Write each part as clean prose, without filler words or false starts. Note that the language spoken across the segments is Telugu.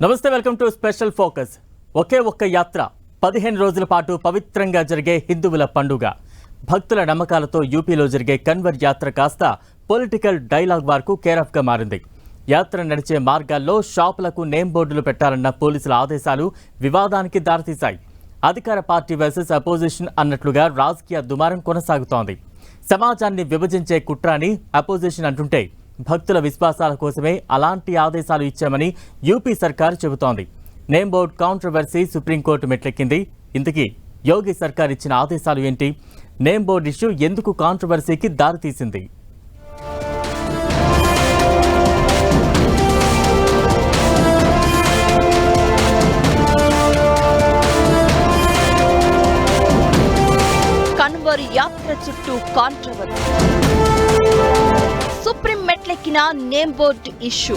నమస్తే, వెల్కమ్ టు స్పెషల్ ఫోకస్. ఒక్క యాత్ర 15 రోజుల పాటు పవిత్రంగా జరిగే హిందువుల పండుగ. భక్తుల నమ్మకాలతో యూపీలో జరిగే కన్వర్ యాత్ర కాస్త పొలిటికల్ డైలాగ్ వార్కు కేరాఫ్గా మారింది. యాత్ర నడిచే మార్గాల్లో షాపులకు నేమ్ బోర్డులు పెట్టాలన్న పోలీసుల ఆదేశాలు వివాదానికి దారితీశాయి. అధికార పార్టీ వర్సెస్ అపోజిషన్ అన్నట్లుగా రాజకీయ దుమారం కొనసాగుతోంది. సమాజాన్ని విభజించే కుట్ర అని అపోజిషన్ అంటుంటే, భక్తుల విశ్వాసాల కోసమే అలాంటి ఆదేశాలు ఇచ్చామని యూపీ సర్కార్ చెబుతోంది. నేమ్ బోర్డ్ కాంట్రవర్సీ సుప్రీంకోర్టు మెట్లెక్కింది. ఇంతకీ యోగి సర్కార్ ఇచ్చిన ఆదేశాలు ఏంటి? నేమ్ బోర్డ్ ఇష్యూ ఎందుకు కాంట్రవర్సీకి దారితీసింది? కన్వర్ యాత్ర చుట్టూ కాంట్రవర్సీ. సుప్రీం మెట్లెక్కిన నేమ్ బోర్డు ఇష్యూ.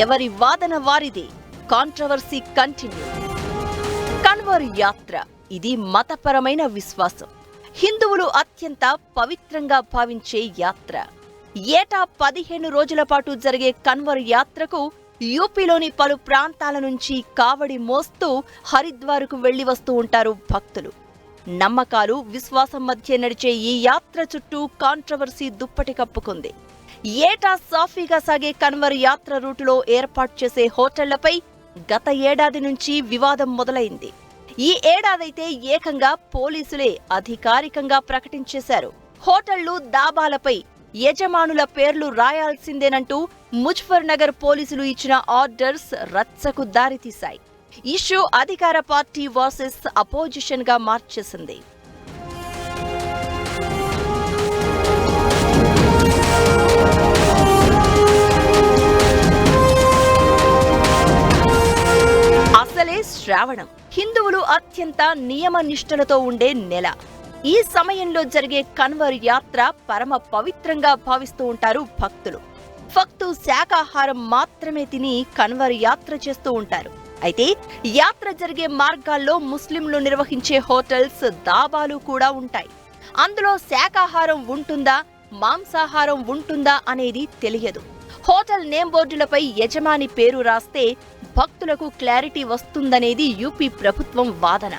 ఎవరి వాదన వారిదే. Controversy continue. కన్వర్ యాత్ర ఇది మతపరమైన విశ్వాసం. హిందువులు అత్యంత పవిత్రంగా భావించే యాత్ర. ఏటా 15 రోజుల పాటు జరిగే కన్వర్ యాత్రకు యూపీలోని పలు ప్రాంతాల నుంచి కావడి మోస్తూ హరిద్వార్కు వెళ్లి వస్తూ ఉంటారు భక్తులు. నమ్మకాలు, విశ్వాసం మధ్య నడిచే ఈ యాత్ర చుట్టూ కాంట్రవర్సీ దుప్పటి కప్పుకుంది. ఏటా సాఫీగా సాగే కన్వర్ యాత్ర రూటులో ఏర్పాటు చేసే హోటళ్లపై గత ఏడాది నుంచి వివాదం మొదలైంది. ఈ ఏడాదైతే ఏకంగా పోలీసులే అధికారికంగా ప్రకటించేశారు. హోటళ్లు, దాబాలపై యజమానుల పేర్లు రాయాల్సిందేనంటూ ముజఫర్ నగర్ పోలీసులు ఇచ్చిన ఆర్డర్స్ రచ్చకు దారితీశాయి. ఇష్యూ అధికార పార్టీ వర్సెస్ అపోజిషన్ గా మార్చేసింది. అసలే శ్రావణం. హిందువులు అత్యంత నియమ నిష్ఠలతో ఉండే నెల. ఈ సమయంలో జరిగే కన్వర్ యాత్ర పరమ పవిత్రంగా భావిస్తూ ఉంటారు భక్తులు. ఫక్తు శాకాహారం మాత్రమే తిని కన్వర్ యాత్ర చేస్తూ ఉంటారు. అయితే యాత్ర జరిగే మార్గాల్లో ముస్లింలు నిర్వహించే హోటల్స్, దాబాలు కూడా ఉంటాయి. అందులో శాకాహారం ఉంటుందా, మాంసాహారం ఉంటుందా అనేది తెలియదు. హోటల్ నేమ్ బోర్డులపై యజమాని పేరు రాస్తే భక్తులకు క్లారిటీ వస్తుందనేది యూపీ ప్రభుత్వం వాదన.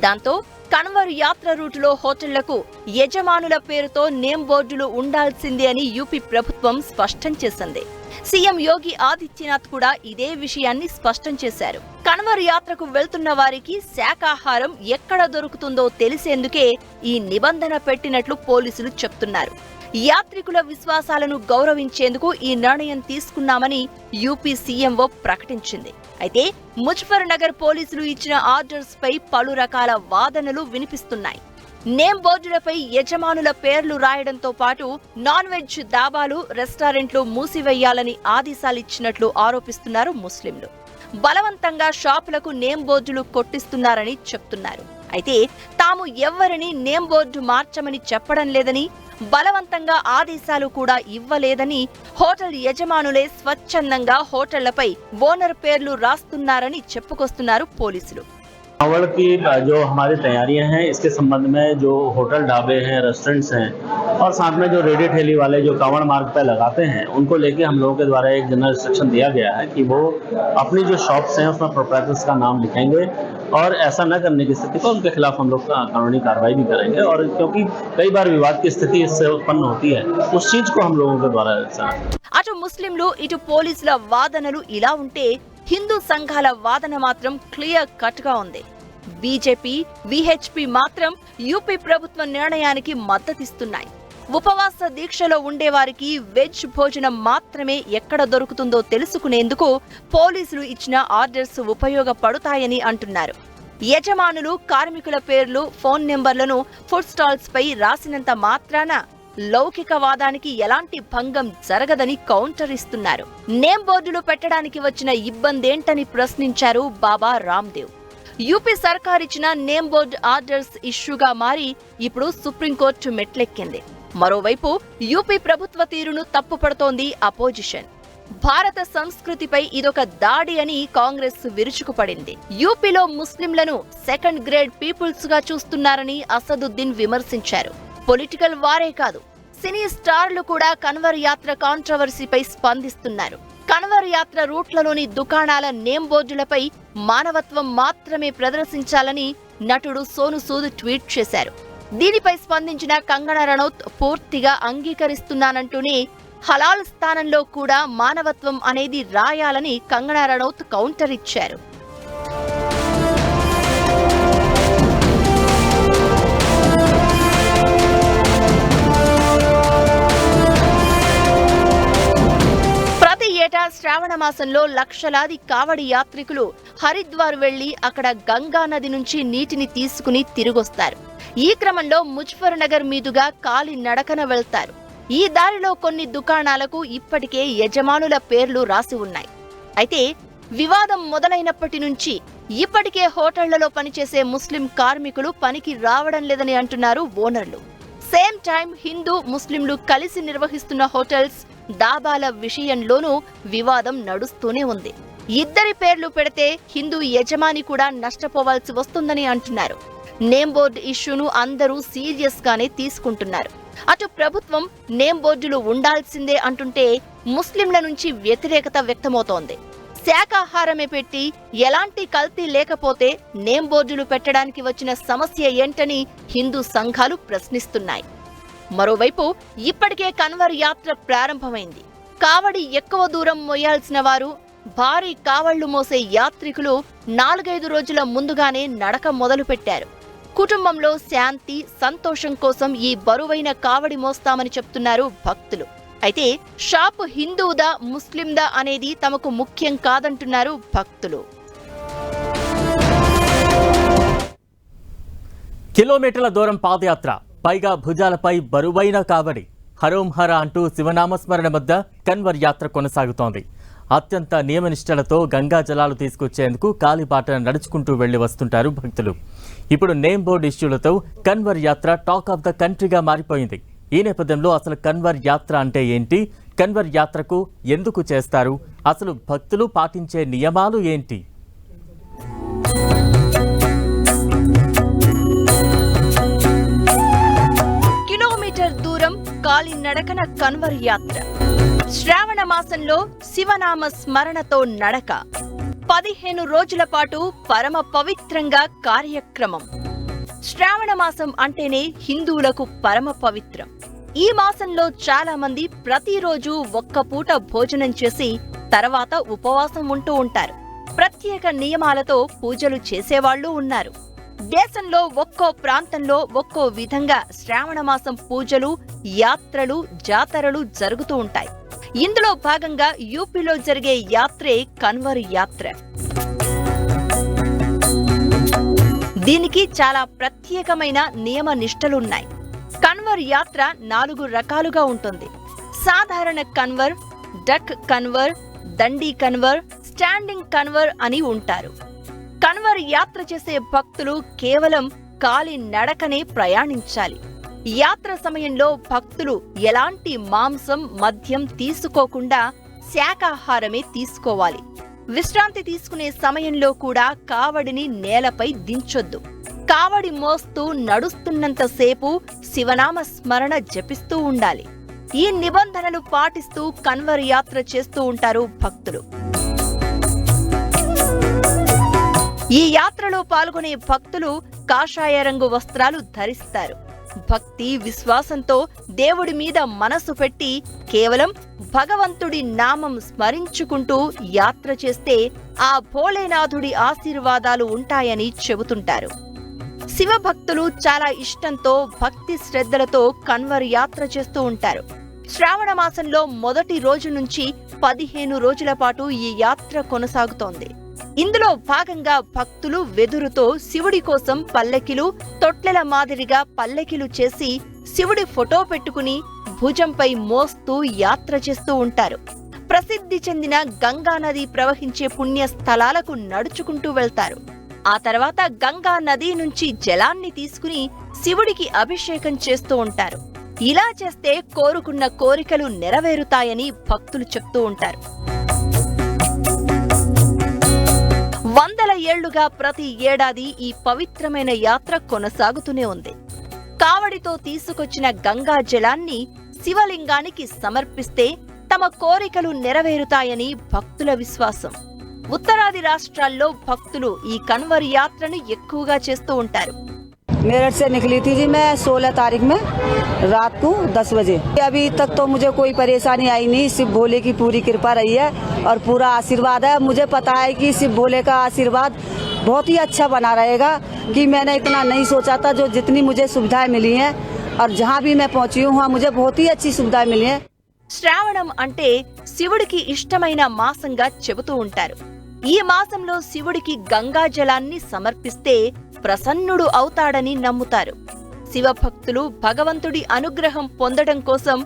దాంతో కన్వర్ యాత్ర రూటులో హోటళ్లకు యజమానుల పేరుతో నేమ్ బోర్డులు ఉండాల్సిందే అని యూపీ ప్రభుత్వం స్పష్టం చేసింది. సీఎం యోగి ఆదిత్యనాథ్ కూడా ఇదే విషయాన్ని స్పష్టం చేశారు. కన్వర్ యాత్రకు వెళ్తున్న వారికి శాకాహారం ఎక్కడ దొరుకుతుందో తెలిసేందుకే ఈ నిబంధన పెట్టినట్లు పోలీసులు చెప్తున్నారు. యాత్రికుల విశ్వాసాలను గౌరవించేందుకు ఈ నిర్ణయం తీసుకున్నామని యూపీ సీఎంఓ ప్రకటించింది. అయితే ముజఫర్ నగర్ పోలీసులు ఇచ్చిన ఆర్డర్స్ పై పలు రకాల వాదనలు వినిపిస్తున్నాయి. నేమ్ బోర్డులపై యజమానుల పేర్లు రాయడంతో పాటు నాన్ వెజ్ దాబాలు, రెస్టారెంట్లు మూసివేయాలని ఆదేశాలిచ్చినట్లు ఆరోపిస్తున్నారు ముస్లింలు. బలవంతంగా షాపులకు నేమ్ బోర్డులు కొట్టిస్తున్నారని చెప్తున్నారు. అయితే తాము ఎవ్వరిని నేమ్ బోర్డు మార్చమని చెప్పడం లేదని, బలవంతంగా ఆదేశాలు కూడా ఇవ్వలేదని, హోటల్ యజమానులే స్వచ్ఛందంగా హోటళ్లపై ఓనర్ పేర్లు రాస్తున్నారని చెప్పుకొస్తున్నారు పోలీసులు. कांवड़ की जो हमारी तैयारियां हैं, इसके संबंध में जो होटल, ढाबे हैं, रेस्टोरेंट्स हैं और साथ में जो रेडी ठेली वाले जो कांवड़ मार्ग पर लगाते हैं, उनको लेके हम लोगों के द्वारा एक जनरल इंस्ट्रक्शन दिया गया है कि वो अपनी जो शॉप्स हैं उसमें प्रोप्राइटर्स का नाम लिखेंगे और ऐसा न करने की स्थिति पर उनके खिलाफ हम लोग कानूनी कार्रवाई भी करेंगे। और क्योंकि कई बार विवाद की स्थिति इससे उत्पन्न होती है, उस चीज को हम लोगों के द्वारा అటు ముస్లింలు, ఇటు పోలీసుల వాదనలు ఇలా ఉంటే, హిందూ సంఘాల వాదన మాత్రం క్లియర్ కట్ గా ఉంది. బీజేపీ, విహెచ్పీ మాత్రం యూపీ ప్రభుత్వ నిర్ణయానికి మద్దతిస్తున్నాయి. ఉపవాస దీక్షలో ఉండేవారికి వెజ్ భోజనం మాత్రమే ఎక్కడ దొరుకుతుందో తెలుసుకునేందుకు పోలీసులు ఇచ్చిన ఆర్డర్స్ ఉపయోగపడతాయని అంటున్నారు. యజమానులు, కార్మికుల పేర్లు, ఫోన్ నెంబర్లను ఫుడ్ స్టాల్స్ పై రాసినంత మాత్రాన లౌకికవాదానికి ఎలాంటి భంగం జరగదని కౌంటర్ ఇస్తున్నారు. నేమ్ బోర్డులు పెట్టడానికి వచ్చిన ఇబ్బందేంటని ప్రశ్నించారు బాబా రామ్దేవ్. యూపీ సర్కార్ ఇచ్చిన నేమ్ బోర్డు ఆర్డర్స్ ఇష్యూగా మారి ఇప్పుడు సుప్రీంకోర్టు మెట్లెక్కింది. మరోవైపు యూపీ ప్రభుత్వ తీరును తప్పుపడుతోంది అపోజిషన్. భారత సంస్కృతిపై ఇదొక దాడి అని కాంగ్రెస్ విరుచుకుపడింది. యూపీలో ముస్లింలను సెకండ్ గ్రేడ్ పీపుల్స్ గా చూస్తున్నారని అసదుద్దీన్ విమర్శించారు. పొలిటికల్ వారే కాదు, సినీ స్టార్లు కూడా కన్వర్ యాత్ర కాంట్రవర్సీపై స్పందిస్తున్నారు. కన్వర్ యాత్ర రూట్లలోని దుకాణాల నేమ్ బోర్డులపై మానవత్వం మాత్రమే ప్రదర్శించాలని నటుడు సోను సూద్ ట్వీట్ చేశారు. దీనిపై స్పందించిన కంగనా రనౌత్ పూర్తిగా అంగీకరిస్తున్నానంటూనే హలాల్ స్థానంలో కూడా మానవత్వం అనేది రాయాలని కంగనా రనౌత్ కౌంటర్ ఇచ్చారు. ఏటా శ్రావణ మాసంలో లక్షలాది కావడి యాత్రికులు హరిద్వార్ వెళ్లి అక్కడ గంగా నది నుంచి నీటిని తీసుకుని తిరిగొస్తారు. ఈ క్రమంలో ముజఫర్ నగర్ మీదుగా కాలి నడకన వెళ్తారు. ఈ దారిలో కొన్ని దుకాణాలకు ఇప్పటికే యజమానుల పేర్లు రాసి ఉన్నాయి. అయితే వివాదం మొదలైనప్పటి నుంచి ఇప్పటికే హోటళ్లలో పనిచేసే ముస్లిం కార్మికులు పనికి రావడం లేదని అంటున్నారు ఓనర్లు. సేమ్ టైం హిందూ ముస్లింలు కలిసి నిర్వహిస్తున్న హోటల్స్ దాబాల విషయంలోనూ వివాదం నడుస్తూనే ఉంది. ఇద్దరి పేర్లు పెడితే హిందూ యజమాని కూడా నష్టపోవాల్సి వస్తుందని అంటున్నారు. నేమ్ బోర్డు ఇష్యూను అందరూ సీరియస్ గానే తీసుకుంటున్నారు. అటు ప్రభుత్వం నేమ్ బోర్డులు ఉండాల్సిందే అంటుంటే ముస్లింల నుంచి వ్యతిరేకత వ్యక్తమవుతోంది. శాకాహారమే పెట్టి ఎలాంటి కల్తీ లేకపోతే నేమ్ బోర్డులు పెట్టడానికి వచ్చిన సమస్య ఏంటని హిందూ సంఘాలు ప్రశ్నిస్తున్నాయి. మరోవైపు ఇప్పటికే కన్వర్ యాత్ర ప్రారంభమైంది. కావడి ఎక్కువ దూరం మోయాల్సిన వారు, భారీ కావళ్లు మోసే యాత్రికులు 4-5 రోజుల ముందుగానే నడక మొదలుపెట్టారు. కుటుంబంలో శాంతి, సంతోషం కోసం ఈ బరువైన కావడి మోస్తామని చెప్తున్నారు భక్తులు. అయితే షాపు హిందూదా ముస్లిందా అనేది తమకు ముఖ్యం కాదంటున్నారు భక్తులు. కిలోమీటర్ల దూరం పాదయాత్ర, పైగా భుజాలపై బరువైన కావడి, హరోం హర అంటూ శివనామస్మరణ మధ్య కన్వర్ యాత్ర కొనసాగుతోంది. అత్యంత నియమనిష్టలతో గంగా జలాలు తీసుకొచ్చేందుకు కాలిబాట నడుచుకుంటూ వెళ్లి వస్తుంటారు భక్తులు. ఇప్పుడు నేమ్ బోర్డు ఇష్యూలతో కన్వర్ యాత్ర టాక్ ఆఫ్ ద కంట్రీగా మారిపోయింది. ఈ నేపథ్యంలో అసలు కన్వర్ యాత్ర అంటే ఏంటి, కన్వర్ యాత్రకు ఎందుకు చేస్తారు, అసలు భక్తులు పాటించే నియమాలు ఏంటి? కిలోమీటర్ దూరం కాలి నడకన కన్వర్ యాత్ర. శ్రావణ మాసంలో శివనామ స్మరణతో నడక. 15 రోజుల పాటు పరమ పవిత్రంగా కార్యక్రమం. శ్రావణ మాసం అంటేనే హిందువులకు పరమ పవిత్రం. ఈ మాసంలో చాలా మంది ప్రతిరోజు ఒక్క పూట భోజనం చేసి తర్వాత ఉపవాసం ఉంటూ ఉంటారు. ప్రత్యేక నియమాలతో పూజలు చేసేవాళ్లు ఉన్నారు. దేశంలో ఒక్కో ప్రాంతంలో ఒక్కో విధంగా శ్రావణ మాసం పూజలు, యాత్రలు, జాతరలు జరుగుతూ ఉంటాయి. ఇందులో భాగంగా యూపీలో జరిగే యాత్రే కన్వర్ యాత్ర. దీనికి చాలా ప్రత్యేకమైన నియమ నిష్టలున్నాయి. కన్వర్ యాత్ర 4 రకాలుగా ఉంటుంది. సాధారణ కన్వర్, డక్ కన్వర్, దండి కన్వర్, స్టాండింగ్ కన్వర్ అని ఉంటారు. కన్వర్ యాత్ర చేసే భక్తులు కేవలం కాలి నడకనే ప్రయాణించాలి. యాత్ర సమయంలో భక్తులు ఎలాంటి మాంసం, మద్యం తీసుకోకుండా శాకాహారమే తీసుకోవాలి. విశ్రాంతి తీసుకునే సమయంలో కూడా కావడిని నేలపై దించొద్దు. కావడి మోస్తూ నడుస్తున్నంతసేపు శివనామ స్మరణ జపిస్తూ ఉండాలి. ఈ నిబంధనలు పాటిస్తూ కన్వర్ యాత్ర చేస్తూ ఉంటారు భక్తులు. ఈ యాత్రలో పాల్గొనే భక్తులు కాషాయ రంగు వస్త్రాలు ధరిస్తారు. భక్తి, విశ్వాసంతో దేవుడి మీద మనసు పెట్టి కేవలం భగవంతుడి నామం స్మరించుకుంటూ యాత్ర చేస్తే ఆ భోలేనాథుడి ఆశీర్వాదాలు ఉంటాయని చెబుతుంటారు. శివభక్తులు చాలా ఇష్టంతో, భక్తి శ్రద్ధలతో కన్వర్ యాత్ర చేస్తూ ఉంటారు. శ్రావణ మాసంలో మొదటి రోజు నుంచి 15 రోజుల పాటు ఈ యాత్ర కొనసాగుతోంది. ఇందులో భాగంగా భక్తులు వెదురుతో శివుడి కోసం పల్లకిలు, తొట్లెల మాదిరిగా పల్లకిలు చేసి శివుడి ఫోటో పెట్టుకుని భుజంపై మోస్తూ యాత్ర చేస్తూ ఉంటారు. ప్రసిద్ధి చెందిన గంగా నది ప్రవహించే పుణ్య స్థలాలకు నడుచుకుంటూ వెళ్తారు. ఆ తర్వాత గంగా నది నుంచి జలాన్ని తీసుకుని శివుడికి అభిషేకం చేస్తూ ఉంటారు. ఇలా చేస్తే కోరుకున్న కోరికలు నెరవేరుతాయని భక్తులు చెప్తూ ఉంటారు. వందల ఏళ్లుగా ప్రతి ఏడాది ఈ పవిత్రమైన యాత్ర కొనసాగుతూనే ఉంది. కావడితో తీసుకొచ్చిన గంగా జలాన్ని శివలింగానికి సమర్పిస్తే తమ కోరికలు నెరవేరుతాయని భక్తుల విశ్వాసం. ఉత్తరాది రాష్ట్రాల్లో భక్తులు ఈ కన్వర్ యాత్రను ఎక్కువగా చేస్తూ ఉంటారు. मेरठ से निकली थी जी मैं 16 तारीख में रात को 10 बजे. अभी तक तो मुझे कोई परेशानी आई नहीं. शिव भोले की पूरी कृपा रही है और पूरा आशीर्वाद है. मुझे पता है कि शिव भोले का आशीर्वाद बहुत ही अच्छा बना रहेगा कि मैंने इतना नहीं सोचा था. जो जितनी मुझे सुविधाएं मिली हैं और जहां भी मैं पहुंची हूं वहां मुझे बहुत ही अच्छी सुविधाएं मिली हैं. శ్రావణం అంటే శివుడికి ఇష్టమైన మాసంగా చెబుతూ ఉంటారు. ఈ మాసంలో శివుడికి గంగా జలాన్ని సమర్పిస్తే ప్రసన్నుడు అవుతాడని నమ్ముతారు. శివభక్తులు భగవంతుడి అనుగ్రహం పొందడం కోసం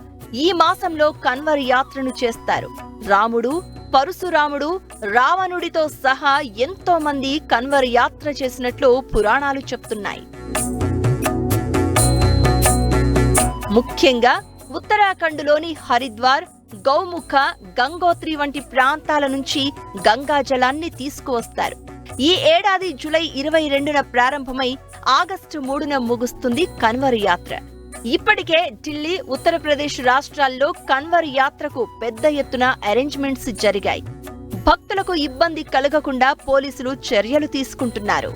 ఈ మాసంలో కన్వర్ యాత్రను చేస్తారు. రాముడు, పరశురాముడు, రావణుడితో సహా ఎంతో మంది కన్వర్ యాత్ర చేసినట్లు పురాణాలు చెప్తున్నాయి. ముఖ్యంగా ఉత్తరాఖండ్లోని హరిద్వార్, గౌముఖ, గంగోత్రి వంటి ప్రాంతాల నుంచి గంగా జలాన్ని తీసుకువస్తారు. ఈ ఏడాది జూలై 22న ప్రారంభమై ఆగస్టు 3న ముగుస్తుంది కన్వర్ యాత్ర. ఇప్పటికే ఢిల్లీ, ఉత్తరప్రదేశ్ రాష్ట్రాల్లో కన్వర్ యాత్రకు పెద్ద ఎత్తున అరేంజ్మెంట్స్ జరిగాయి. భక్తులకు ఇబ్బంది కలగకుండా పోలీసులు చర్యలు తీసుకుంటున్నారు.